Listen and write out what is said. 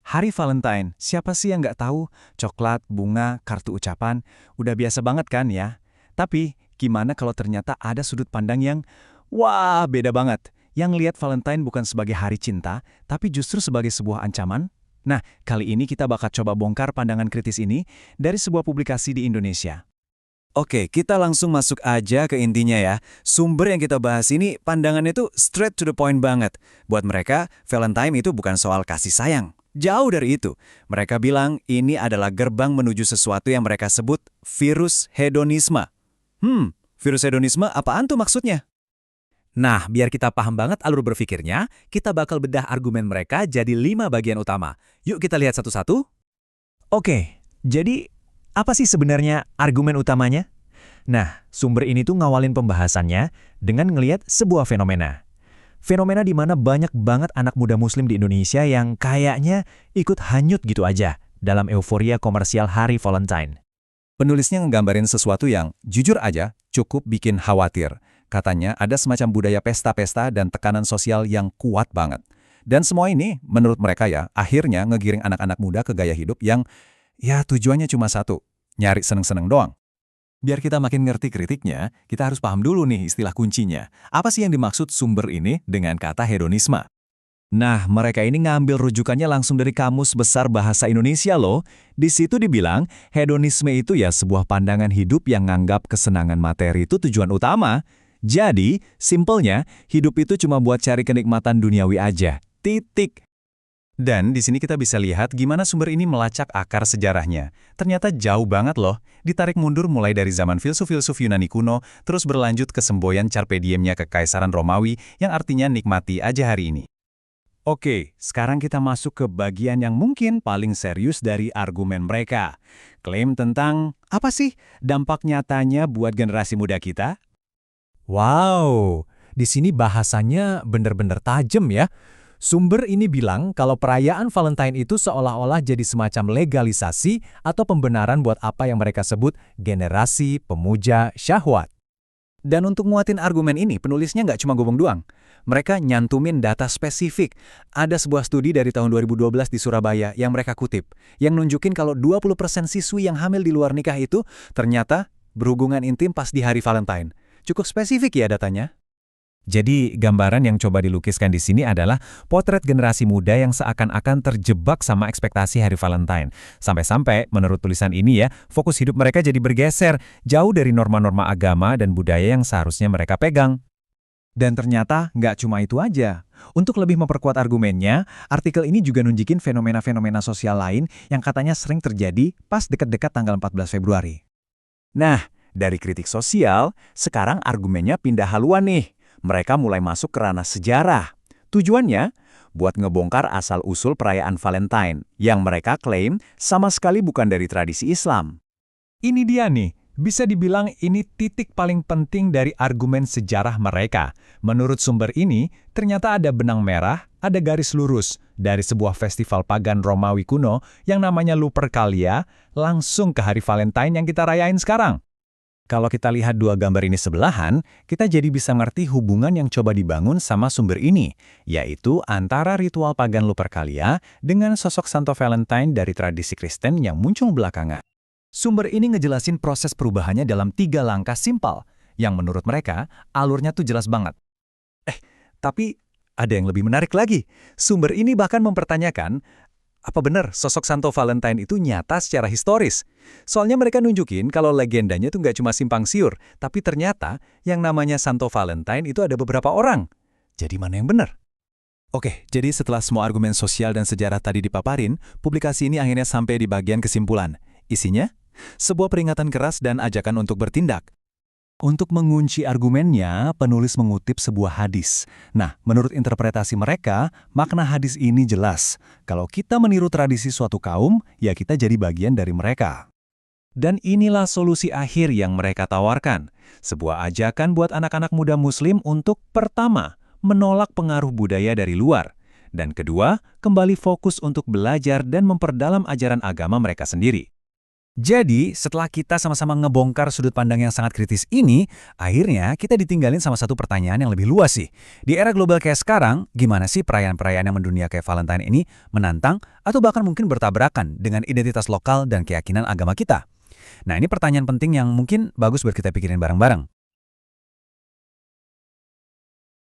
Hari Valentine, siapa sih yang nggak tahu? Coklat, bunga, kartu ucapan, udah biasa banget kan ya? Tapi, gimana kalau ternyata ada sudut pandang yang, wah, beda banget. Yang lihat Valentine bukan sebagai hari cinta, tapi justru sebagai sebuah ancaman? Nah, kali ini kita bakal coba bongkar pandangan kritis ini dari sebuah publikasi di Indonesia. Oke, kita langsung masuk aja ke intinya ya. Sumber yang kita bahas ini pandangannya tuh straight to the point banget. Buat mereka, Valentine itu bukan soal kasih sayang. Jauh dari itu. Mereka bilang ini adalah gerbang menuju sesuatu yang mereka sebut virus hedonisme. Virus hedonisme apaan tuh maksudnya? Nah, biar kita paham banget alur berpikirnya, kita bakal bedah argumen mereka jadi 5 bagian utama. Yuk kita lihat satu-satu. Oke, jadi apa sih sebenarnya argumen utamanya? Nah, sumber ini tuh ngawalin pembahasannya dengan ngelihat sebuah fenomena. Fenomena di mana banyak banget anak muda muslim di Indonesia yang kayaknya ikut hanyut gitu aja dalam euforia komersial hari Valentine. Penulisnya nggambarin sesuatu yang, jujur aja, cukup bikin khawatir. Katanya ada semacam budaya pesta-pesta dan tekanan sosial yang kuat banget. Dan semua ini, menurut mereka ya, akhirnya ngegiring anak-anak muda ke gaya hidup yang, ya tujuannya cuma satu, nyari seneng-seneng doang. Biar kita makin ngerti kritiknya, kita harus paham dulu nih istilah kuncinya. Apa sih yang dimaksud sumber ini dengan kata hedonisme? Nah, mereka ini ngambil rujukannya langsung dari Kamus Besar Bahasa Indonesia loh. Di situ dibilang, hedonisme itu ya sebuah pandangan hidup yang nganggap kesenangan materi itu tujuan utama. Jadi, simpelnya, hidup itu cuma buat cari kenikmatan duniawi aja. Titik. Dan di sini kita bisa lihat gimana sumber ini melacak akar sejarahnya. Ternyata jauh banget loh, ditarik mundur mulai dari zaman filsuf-filsuf Yunani kuno, terus berlanjut ke semboyan carpe diemnya Kekaisaran Romawi yang artinya nikmati aja hari ini. Oke, sekarang kita masuk ke bagian yang mungkin paling serius dari argumen mereka. Klaim tentang, apa sih dampak nyatanya buat generasi muda kita? Wow, di sini bahasanya bener-bener tajam ya. Sumber ini bilang kalau perayaan Valentine itu seolah-olah jadi semacam legalisasi atau pembenaran buat apa yang mereka sebut generasi pemuja syahwat. Dan untuk nguatin argumen ini, penulisnya nggak cuma ngomong doang. Mereka nyantumin data spesifik. Ada sebuah studi dari tahun 2012 di Surabaya yang mereka kutip, yang nunjukin kalau 20% siswi yang hamil di luar nikah itu ternyata berhubungan intim pas di hari Valentine. Cukup spesifik ya datanya. Jadi, gambaran yang coba dilukiskan di sini adalah potret generasi muda yang seakan-akan terjebak sama ekspektasi hari Valentine. Sampai-sampai, menurut tulisan ini ya, fokus hidup mereka jadi bergeser, jauh dari norma-norma agama dan budaya yang seharusnya mereka pegang. Dan ternyata nggak cuma itu aja. Untuk lebih memperkuat argumennya, artikel ini juga nunjukin fenomena-fenomena sosial lain yang katanya sering terjadi pas dekat-dekat tanggal 14 Februari. Nah, dari kritik sosial, sekarang argumennya pindah haluan nih. Mereka mulai masuk ke ranah sejarah. Tujuannya, buat ngebongkar asal-usul perayaan Valentine, yang mereka klaim sama sekali bukan dari tradisi Islam. Ini dia nih, bisa dibilang ini titik paling penting dari argumen sejarah mereka. Menurut sumber ini, ternyata ada benang merah, ada garis lurus dari sebuah festival pagan Romawi kuno yang namanya Lupercalia, langsung ke hari Valentine yang kita rayain sekarang. Kalau kita lihat dua gambar ini sebelahan, kita jadi bisa ngerti hubungan yang coba dibangun sama sumber ini, yaitu antara ritual pagan Lupercalia dengan sosok Santo Valentine dari tradisi Kristen yang muncul belakangan. Sumber ini ngejelasin proses perubahannya dalam 3 langkah simpel, yang menurut mereka alurnya tuh jelas banget. Tapi ada yang lebih menarik lagi. Sumber ini bahkan mempertanyakan, apa benar sosok Santo Valentine itu nyata secara historis? Soalnya mereka nunjukin kalau legendanya tuh nggak cuma simpang siur, tapi ternyata yang namanya Santo Valentine itu ada beberapa orang. Jadi mana yang benar? Oke, jadi setelah semua argumen sosial dan sejarah tadi dipaparin, publikasi ini akhirnya sampai di bagian kesimpulan. Isinya? Sebuah peringatan keras dan ajakan untuk bertindak. Untuk mengunci argumennya, penulis mengutip sebuah hadis. Nah, menurut interpretasi mereka, makna hadis ini jelas. Kalau kita meniru tradisi suatu kaum, ya kita jadi bagian dari mereka. Dan inilah solusi akhir yang mereka tawarkan. Sebuah ajakan buat anak-anak muda muslim untuk pertama, menolak pengaruh budaya dari luar. Dan kedua, kembali fokus untuk belajar dan memperdalam ajaran agama mereka sendiri. Jadi, setelah kita sama-sama ngebongkar sudut pandang yang sangat kritis ini, akhirnya kita ditinggalin sama satu pertanyaan yang lebih luas sih. Di era global kayak sekarang, gimana sih perayaan-perayaan yang mendunia kayak Valentine ini menantang atau bahkan mungkin bertabrakan dengan identitas lokal dan keyakinan agama kita? Nah, ini pertanyaan penting yang mungkin bagus buat kita pikirin bareng-bareng.